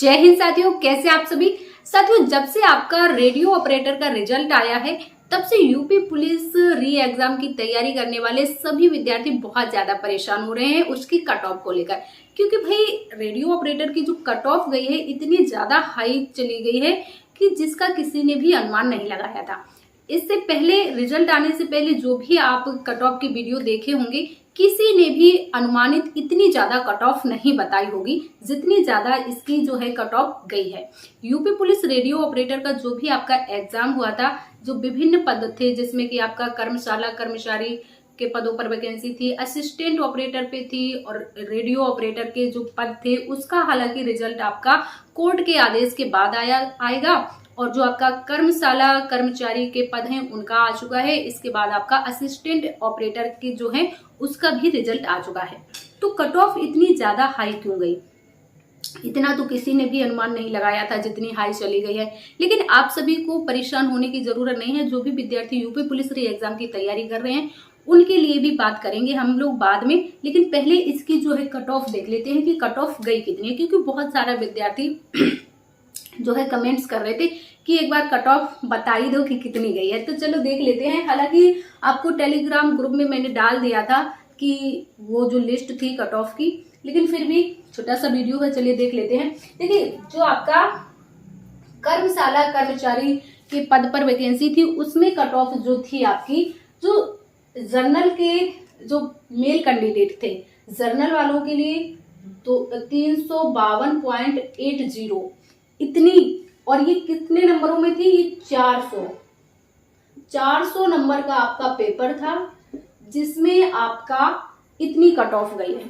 जय हिंद साथियों, कैसे आप सभी साथियों। जब से आपका रेडियो ऑपरेटर का रिजल्ट आया है तब से यूपी पुलिस री एग्जाम की तैयारी करने वाले सभी विद्यार्थी बहुत ज्यादा परेशान हो रहे हैं उसकी कट ऑफ को लेकर। क्योंकि भाई रेडियो ऑपरेटर की जो कट ऑफ गई है इतनी ज्यादा हाई चली गई है कि जिसका किसी ने भी अनुमान नहीं लगाया था। इससे पहले रिजल्ट आने से पहले जो भी आप कट ऑफ की वीडियो देखे होंगे किसी ने भी अनुमानित इतनी ज्यादा कट ऑफ नहीं बताई होगी जितनी ज्यादा इसकी जो है कट ऑफ गई है। यूपी पुलिस रेडियो ऑपरेटर का जो भी आपका एग्जाम हुआ था, जो विभिन्न पद थे जिसमें कि आपका कर्मशाला कर्मचारी के पदों पर वैकेंसी थी, असिस्टेंट ऑपरेटर पे थी और रेडियो ऑपरेटर के जो पद थे उसका हालांकि रिजल्ट आपका कोर्ट के आदेश के बाद आएगा। और जो आपका कर्मशाला कर्मचारी के पद हैं उनका आ चुका है। इसके बाद आपका असिस्टेंट ऑपरेटर की जो है उसका भी रिजल्ट आ चुका है। तो कट ऑफ इतनी ज्यादा हाई क्यों गई? इतना तो किसी ने भी अनुमान नहीं लगाया था जितनी हाई चली गई है। लेकिन आप सभी को परेशान होने की जरूरत नहीं है। जो भी विद्यार्थी यूपी पुलिस री एग्जाम की तैयारी कर रहे हैं उनके लिए भी बात करेंगे हम लोग बाद में। लेकिन पहले इसकी जो है कट ऑफ देख लेते हैं कि कट ऑफ गई कितनी है, क्योंकि बहुत सारा विद्यार्थी जो है कमेंट्स कर रहे थे कि एक बार कट ऑफ बता ही दो कि कितनी गई है। तो चलो देख लेते हैं। हालांकि आपको टेलीग्राम ग्रुप में मैंने डाल दिया था कि वो जो लिस्ट थी कट ऑफ की, लेकिन फिर भी छोटा सा वीडियो है, चलिए देख लेते हैं। देखिए, जो आपका कर्मशाला कर्मचारी के पद पर वैकेंसी थी उसमें कट ऑफ जो थी आपकी, जो जर्नल के जो मेल कैंडिडेट थे जर्नल वालों के लिए तो 352.80 इतनी, और ये कितने नंबरों में थी? ये 400 नंबर का आपका पेपर था जिसमें आपका इतनी कट ऑफ गई है।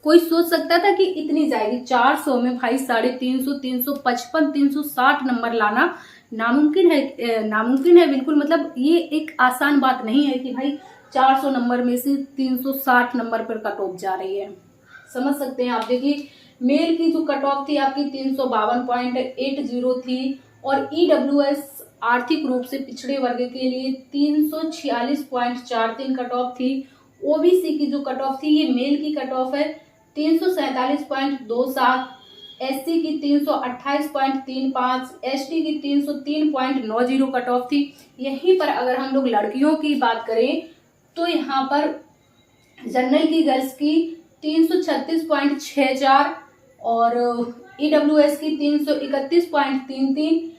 कोई सोच सकता था कि इतनी जाएगी? 400 में भाई 350, 355, 360 नंबर लाना नामुमकिन है बिल्कुल। मतलब ये एक आसान बात नहीं है कि भाई 400 नंबर में से 360 नंबर पर कट ऑफ जा रही है। समझ सकते हैं आप। देखिए, मेल की जो कट ऑफ थी आपकी 352.80 थी, और ईडब्ल्यूएस आर्थिक रूप से पिछड़े वर्ग के लिए 346.43 कट ऑफ थी। ओबीसी की जो कट ऑफ थी, ये मेल की कट ऑफ है 347.27, एससी की 328.35, एसटी की 303.90 कट ऑफ थी। यहीं पर अगर हम लोग लड़कियों की बात करें तो यहाँ पर जनरल की गर्ल्स की 336.64 और ईडब्ल्यूएस की 331.33,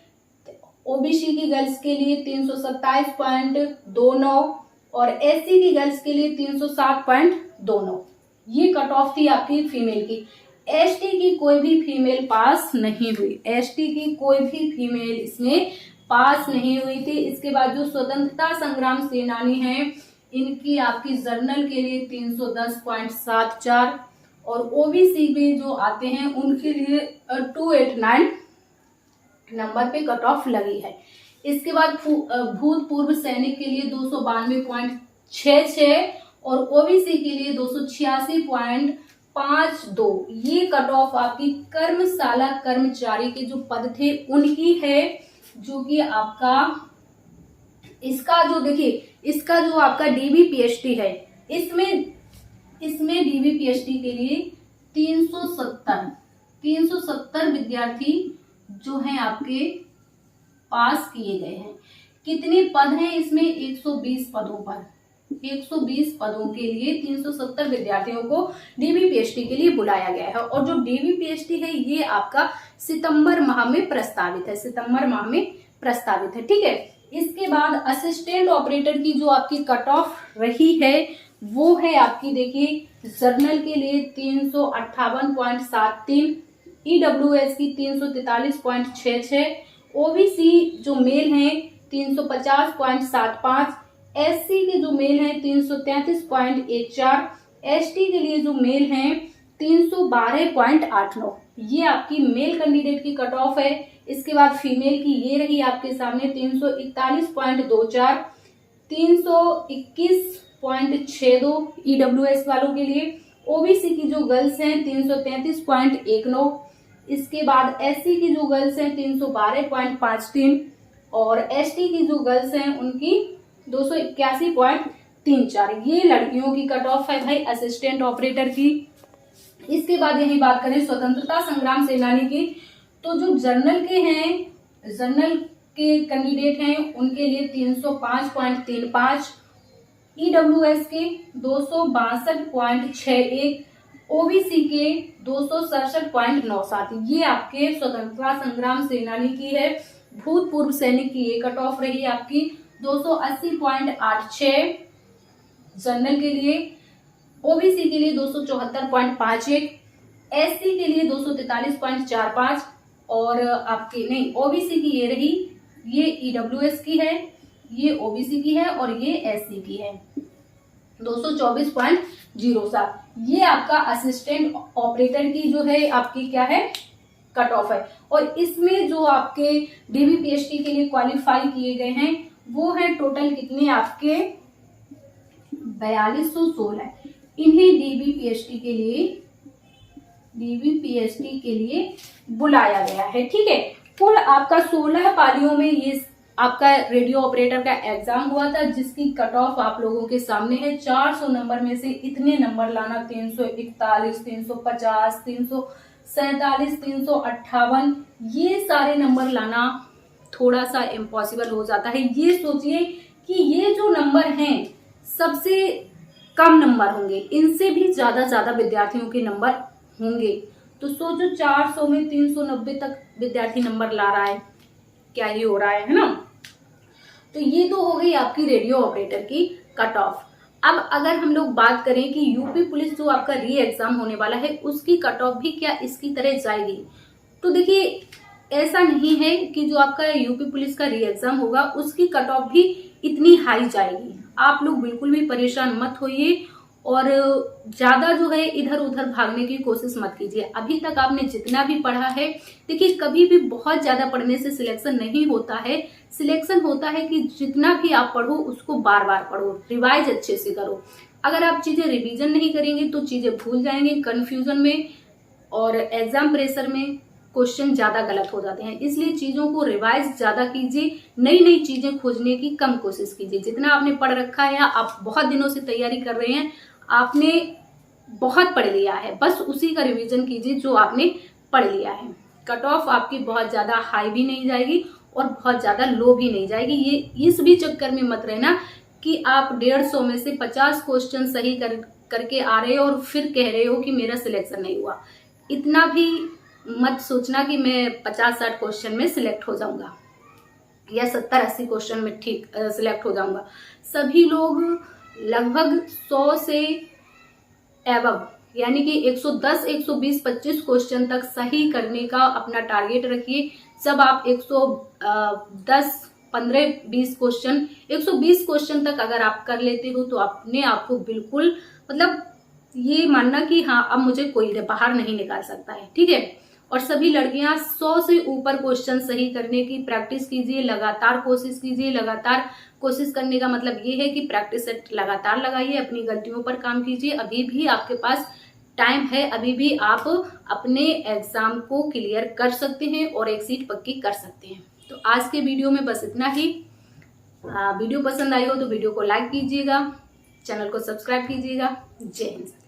ओबीसी की गर्ल्स के लिए 327.29 और एससी की गर्ल्स के लिए 307.29। ये कट ऑफ थी आपकी फीमेल की। एसटी की कोई भी फीमेल पास नहीं हुई। एसटी की कोई भी फीमेल इसमें पास नहीं हुई थी। इसके बाद जो स्वतंत्रता संग्राम सेनानी हैं इनकी आपकी जर्नल के लिए 310.74 और ओबीसी में जो आते हैं उनके लिए 289 नंबर पे कट ऑफ लगी है। इसके बाद भूतपूर्व सैनिक के लिए 292.66 और ओबीसी के लिए 286.52। ये कट ऑफ आपकी कर्मशाला कर्मचारी के जो पद थे उनकी है, जो कि आपका इसका जो देखिए इसका जो आपका डीबीपीएसटी है इसमें डीबीपीएसटी के लिए 370 विद्यार्थी जो हैं आपके पास किए गए हैं। कितने पद हैं इसमें? 120 पदों पर 120 पदों के लिए 370 विद्यार्थियों को डीबीपीएसटी के लिए बुलाया गया है। और जो डीबीपीएसटी है ये आपका सितंबर माह में प्रस्तावित है। ठीक है। इसके बाद असिस्टेंट ऑपरेटर की जो आपकी कट ऑफ रही है वो है आपकी, देखिए, जर्नल के लिए 358.73, ईडब्ल्यूएस की 343.66, ओबीसी जो मेल हैं 350.75, एससी के जो मेल हैं 333.14, एसटी के लिए जो मेल हैं 312.89। ये आपकी मेल कैंडिडेट की कट ऑफ है। इसके बाद फीमेल की ये रही आपके सामने 341.24, 321.62 ईडब्ल्यूएस वालों के लिए। ओबीसी की जो गर्ल्स हैं 333.19, इसके बाद एससी की जो गर्ल्स हैं 312.53 और एसटी की जो गर्ल्स हैं उनकी 281.34। ये लड़कियों की कट ऑफ है भाई असिस्टेंट ऑपरेटर की। इसके बाद यही बात करें स्वतंत्रता संग्राम सेनानी की, तो जो जर्नल के कैंडिडेट हैं उनके लिए 305.35, ईडब्ल्यूएस के 262.61, ओबीसी के 267.97। ये आपके स्वतंत्रता संग्राम सेनानी की है, भूतपूर्व सैनिक की ये कट ऑफ रही आपकी 280.86 जनरल के लिए, ओबीसी के लिए 274.51, एससी के लिए 243.45 और आपके नहीं ओबीसी की ये रही, ये ईडब्ल्यूएस की है, ये ओबीसी की है और ये एससी की है 224.07। ये आपका असिस्टेंट ऑपरेटर की जो है आपकी क्या है कट ऑफ है। और इसमें जो आपके डीबीपीएसटी के लिए क्वालिफाई किए गए हैं वो है टोटल कितने आपके 4216। इन्हें डीबीपीएसटी के लिए बुलाया गया है। ठीक है, कुल आपका 16 पालियों में ये आपका रेडियो ऑपरेटर का एग्जाम हुआ था, जिसकी कट ऑफ आप लोगों के सामने है। 400 नंबर में से इतने नंबर लाना 341, 350, 347, 358, ये सारे नंबर लाना थोड़ा सा इम्पॉसिबल हो जाता है। ये सोचिए कि ये जो नंबर हैं सबसे कम नंबर होंगे, इनसे भी ज्यादा विद्यार्थियों के नंबर होंगे। तो सोचो 400 में 390 तक विद्यार्थी नंबर ला रहा है, क्या ये हो रहा है ना। तो ये तो हो गई आपकी रेडियो ऑपरेटर की कट ऑफ। अब अगर हम लोग बात करें कि यूपी पुलिस जो आपका री एग्जाम होने वाला है उसकी कट ऑफ भी क्या इसकी तरह जाएगी, तो देखिए ऐसा नहीं है कि जो आपका यूपी पुलिस का री एग्जाम होगा उसकी कट ऑफ भी इतनी हाई जाएगी। आप लोग बिल्कुल भी परेशान मत होइए और ज्यादा जो है इधर उधर भागने की कोशिश मत कीजिए। अभी तक आपने जितना भी पढ़ा है, देखिए कभी भी बहुत ज्यादा पढ़ने से सिलेक्शन नहीं होता है। सिलेक्शन होता है कि जितना भी आप पढ़ो उसको बार बार पढ़ो, रिवाइज अच्छे से करो। अगर आप चीजें रिवीजन नहीं करेंगे तो चीजें भूल जाएंगे कंफ्यूजन में, और एग्जाम प्रेशर में क्वेश्चन ज्यादा गलत हो जाते हैं। इसलिए चीजों को रिवाइज ज्यादा कीजिए, नई नई चीजें खोजने की कम कोशिश कीजिए। जितना आपने पढ़ रखा है या आप बहुत दिनों से तैयारी कर रहे हैं, आपने बहुत पढ़ लिया है, बस उसी का रिवीजन कीजिए जो आपने पढ़ लिया है। कट ऑफ आपकी बहुत ज्यादा हाई भी नहीं जाएगी और बहुत ज्यादा लो भी नहीं जाएगी। ये इस भी चक्कर में मत रहना कि आप 150 में से 50 क्वेश्चन सही करके आ रहे हो और फिर कह रहे हो कि मेरा सिलेक्शन नहीं हुआ। इतना भी मत सोचना कि मैं 50-60 क्वेश्चन में सिलेक्ट हो जाऊंगा या 70-80 क्वेश्चन में ठीक सिलेक्ट हो जाऊंगा। सभी लोग लगभग 100 से एवब यानी कि 110, 120, 25 क्वेश्चन तक सही करने का अपना टारगेट रखिए। जब आप 110, 15, 20 क्वेश्चन 120 क्वेश्चन तक अगर आप कर लेते हो तो अपने आप को बिल्कुल मतलब ये मानना कि हाँ अब मुझे कोई बाहर नहीं निकाल सकता है। ठीक है, और सभी लड़कियां 100 से ऊपर क्वेश्चन सही करने की प्रैक्टिस कीजिए, लगातार कोशिश कीजिए। लगातार कोशिश करने का मतलब ये है कि प्रैक्टिस लगातार लगाइए, अपनी गलतियों पर काम कीजिए। अभी भी आपके पास टाइम है, अभी भी आप अपने एग्जाम को क्लियर कर सकते हैं और एक सीट पक्की कर सकते हैं। तो आज के वीडियो में बस इतना ही। वीडियो पसंद आई हो तो वीडियो को लाइक कीजिएगा, चैनल को सब्सक्राइब कीजिएगा। जय हिंद।